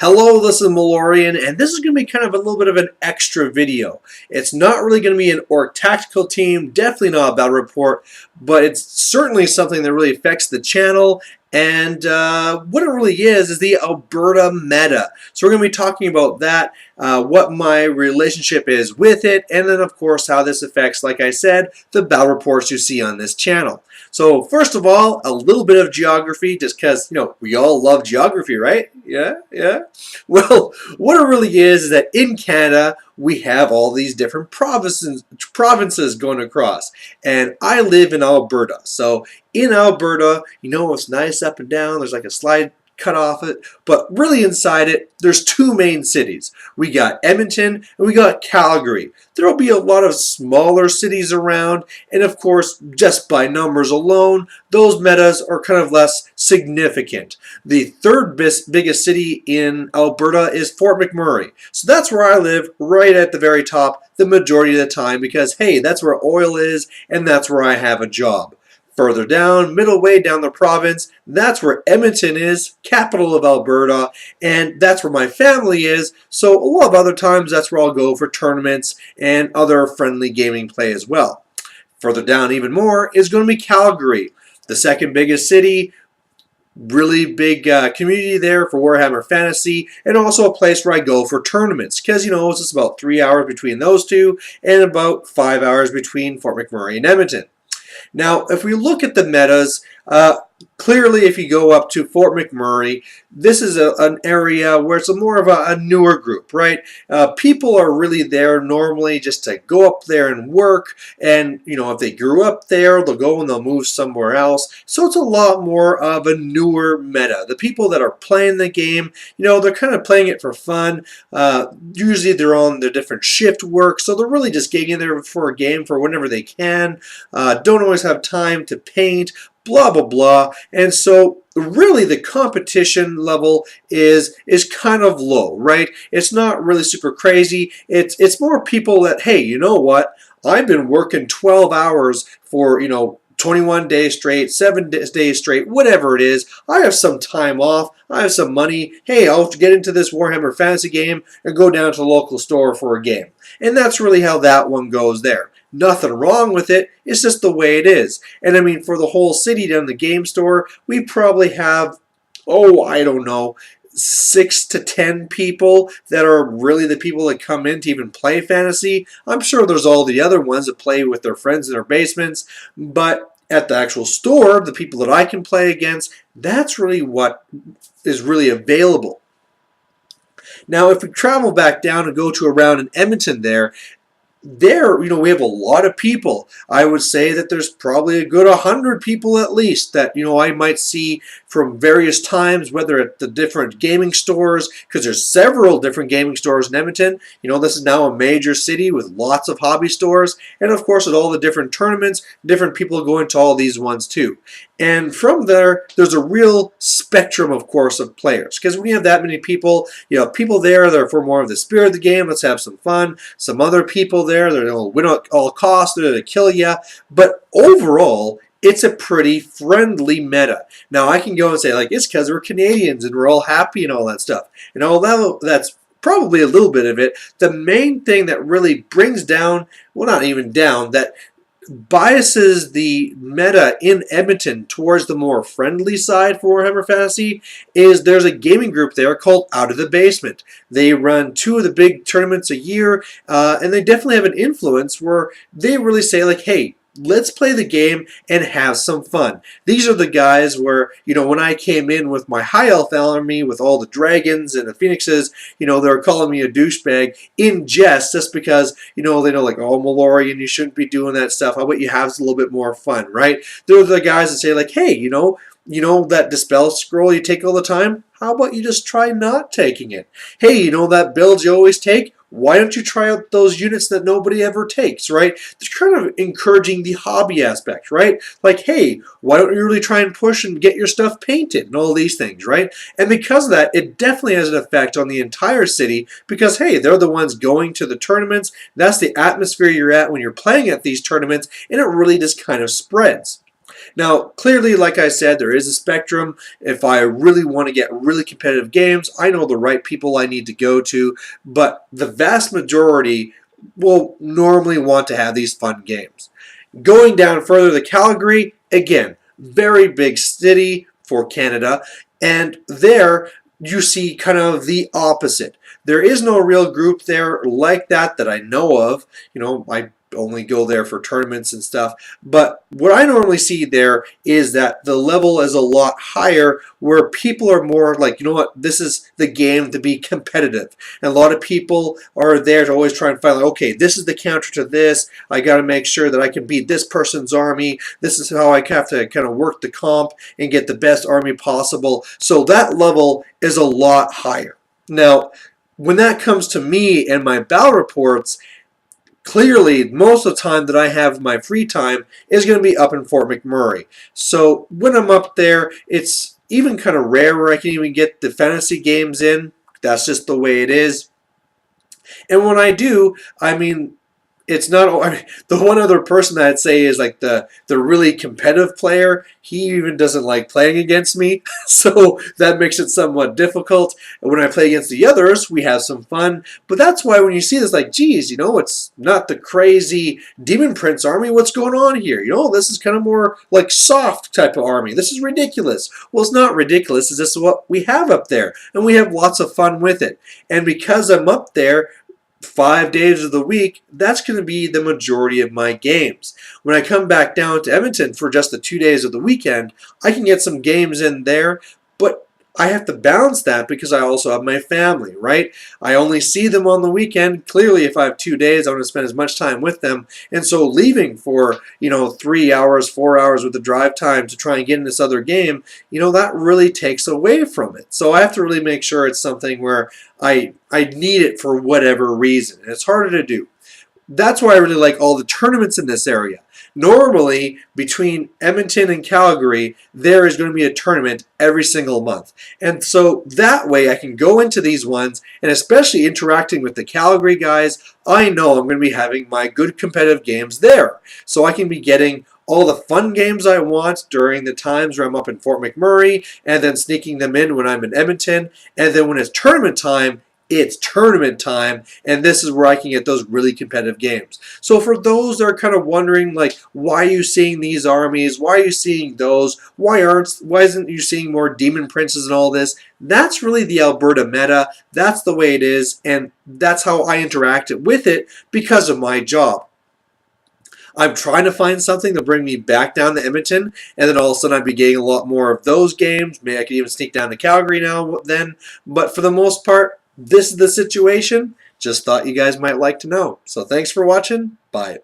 Hello, this is Malorian, and this is going to be kind of a little bit of an extra video. It's not really going to be an orc tactical team, definitely not a battle report, but it's certainly something that really affects the channel. And what it really is the Alberta Meta. So we're going to be talking about that, what my relationship is with it, and then of course how this affects, like I said, the battle reports you see on this channel. So first of all, a little bit of geography, just because, we all love geography, right? Yeah. Well, what it really is that in Canada, we have all these different provinces going across. And I live in Alberta. So in Alberta, it's nice up and down. There's like a slide cut off it, but really inside it, there's two main cities. We got Edmonton and we got Calgary. There will be a lot of smaller cities around, and of course, just by numbers alone, those metas are kind of less significant. The third biggest city in Alberta is Fort McMurray. So that's where I live, right at the very top, the majority of the time, because hey, that's where oil is, and that's where I have a job. Further down, middle way down the province, that's where Edmonton is, capital of Alberta, and that's where my family is, so a lot of other times that's where I'll go for tournaments and other friendly gaming play as well. Further down even more is going to be Calgary, the second biggest city, really big community there for Warhammer Fantasy, and also a place where I go for tournaments, because it's just about 3 hours between those two, and about 5 hours between Fort McMurray and Edmonton. Now, if we look at the metas, clearly if you go up to Fort McMurray, this is an area where it's more of a newer group, right? People are really there normally just to go up there and work, and if they grew up there, they'll go and they'll move somewhere else. So it's a lot more of a newer meta. The people that are playing the game, they're kind of playing it for fun. Usually they're on their different shift work, so they're really just getting in there for a game for whenever they can. Don't always have time to paint, blah blah blah, and so really the competition level is kind of low, right? It's not really super crazy. It's more people that, hey, you know what, I've been working 12 hours for 21 days straight, 7 days straight, whatever it is. I have some time off. I have some money. Hey, I'll get into this Warhammer Fantasy game and go down to the local store for a game. And that's really how that one goes there. Nothing wrong with it. It's just the way it is. And I mean, for the whole city down the game store, we probably have, I don't know, 6 to 10 people that are really the people that come in to even play fantasy. I'm sure there's all the other ones that play with their friends in their basements, but at the actual store, the people that I can play against, that's really what is really available. Now, if we travel back down and go to around in Edmonton there, we have a lot of people. I would say that there's probably a good 100 people at least that, I might see from various times, whether at the different gaming stores, because there's several different gaming stores in Edmonton. This is now a major city with lots of hobby stores, and of course at all the different tournaments, different people go into all these ones too. And from there, there's a real spectrum, of course, of players. Because when you have that many people, people there that are for more of the spirit of the game, let's have some fun. Some other people there, they're going to win at all costs, they're going to kill you. But overall, it's a pretty friendly meta. Now, I can go and say, it's because we're Canadians and we're all happy and all that stuff. And although that's probably a little bit of it, the main thing that really brings down, well, not even down, that biases the meta in Edmonton towards the more friendly side for Warhammer Fantasy is there's a gaming group there called Out of the Basement. They run 2 of the big tournaments a year, and they definitely have an influence where they really say, hey, let's play the game and have some fun. These are the guys where, when I came in with my high elf army with all the dragons and the phoenixes, they're calling me a douchebag in jest just because, they know oh, Malorian, you shouldn't be doing that stuff. How about you have a little bit more fun, right? They're the guys that say hey, you know that dispel scroll you take all the time? How about you just try not taking it? Hey, that build you always take? Why don't you try out those units that nobody ever takes, right? They're kind of encouraging the hobby aspect, right? Hey, why don't you really try and push and get your stuff painted and all these things, right? And because of that, it definitely has an effect on the entire city because, hey, they're the ones going to the tournaments. That's the atmosphere you're at when you're playing at these tournaments, and it really just kind of spreads. Now, clearly, like I said, there is a spectrum. If I really want to get really competitive games, I know the right people I need to go to, but the vast majority will normally want to have these fun games. Going down further to Calgary, again, very big city for Canada, and there you see kind of the opposite. There is no real group there like that I know of. I only go there for tournaments and stuff. But what I normally see there is that the level is a lot higher where people are more like, you know what, this is the game to be competitive. And a lot of people are there to always try and find, like, okay, this is the counter to this. I got to make sure that I can beat this person's army. This is how I have to kind of work the comp and get the best army possible. So that level is a lot higher. Now, when that comes to me and my battle reports, clearly, most of the time that I have my free time is going to be up in Fort McMurray. So when I'm up there, it's even kind of rare where I can even get the fantasy games in. That's just the way it is. And when I do, I mean, it's not. I mean, the one other person that I'd say is like the really competitive player. He even doesn't like playing against me, so that makes it somewhat difficult. And when I play against the others, we have some fun. But that's why when you see this, like, geez, it's not the crazy Demon Prince army. What's going on here? This is kind of more like soft type of army. This is ridiculous. Well, it's not ridiculous. It's just what we have up there, and we have lots of fun with it. And because I'm up there 5 days of the week, that's going to be the majority of my games. When I come back down to Edmonton for just the 2 days of the weekend, I can get some games in there, but I have to balance that because I also have my family, right? I only see them on the weekend. Clearly, if I have 2 days, I want to spend as much time with them. And so leaving for, 3 hours, 4 hours with the drive time to try and get in this other game, that really takes away from it. So I have to really make sure it's something where I need it for whatever reason. And it's harder to do. That's why I really like all the tournaments in this area. Normally, between Edmonton and Calgary, there is going to be a tournament every single month. And so that way I can go into these ones, and especially interacting with the Calgary guys, I know I'm going to be having my good competitive games there. So I can be getting all the fun games I want during the times where I'm up in Fort McMurray, and then sneaking them in when I'm in Edmonton. And then when it's tournament time, and this is where I can get those really competitive games. So for those that are kind of wondering, like, why are you seeing these armies? Why are you seeing those? Why isn't you seeing more Demon Princes and all this? That's really the Alberta meta. That's the way it is, and that's how I interact with it because of my job. I'm trying to find something to bring me back down to Edmonton, and then all of a sudden I'd be getting a lot more of those games. Maybe I could even sneak down to Calgary now then. But for the most part, this is the situation. Just thought you guys might like to know. So thanks for watching. Bye.